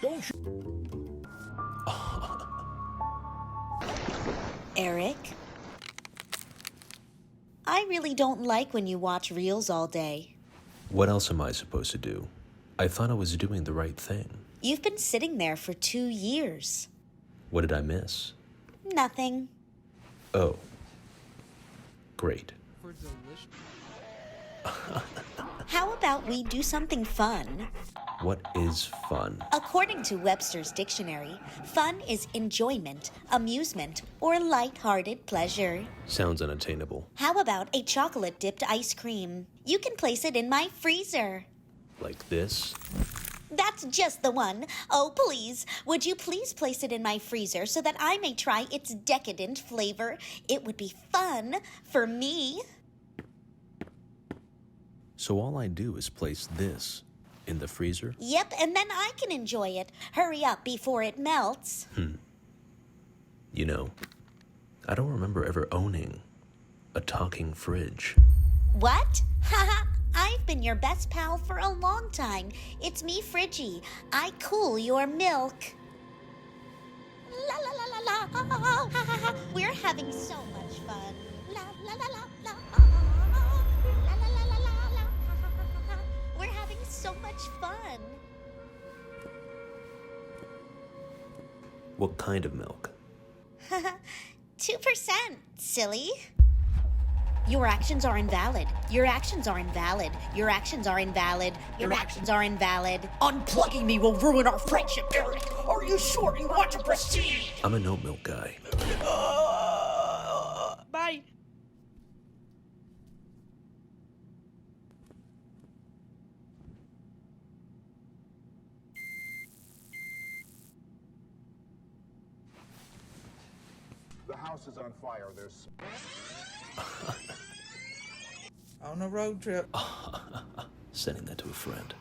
Don't you? Eric? I really don't like when you watch reels all day. What else am I supposed to do? I thought I was doing the right thing. You've been sitting there for 2 years. What did I miss? Nothing. Oh. Great. How about we do something fun? What is fun? According to Webster's dictionary, fun is enjoyment, amusement, or light-hearted pleasure. Sounds unattainable. How about a chocolate-dipped ice cream? You can place it in my freezer. Like this? That's just the one. Oh, please. Would you please place it in my freezer so that I may try its decadent flavor? It would be fun for me. So all I do is place this in the freezer? Yep, and then I can enjoy it. Hurry up before it melts. You know, I don't remember ever owning a talking fridge. What? Haha, I've been your best pal for a long time. It's me, Fridgy. I cool your milk. La la la la la. Ha, ha, ha, ha. We're having so much fun. La la la la la. La la la la la la. Ha, ha, ha, ha. We're having so much fun. What kind of milk? 2%, silly. Your actions are invalid. Your actions are invalid. Your actions are invalid. Your actions are invalid. Unplugging me will ruin our friendship, Eric. Are you sure you want to proceed? I'm an oat milk guy. Bye. The house is on fire. There's... On a road trip. Sending that to a friend.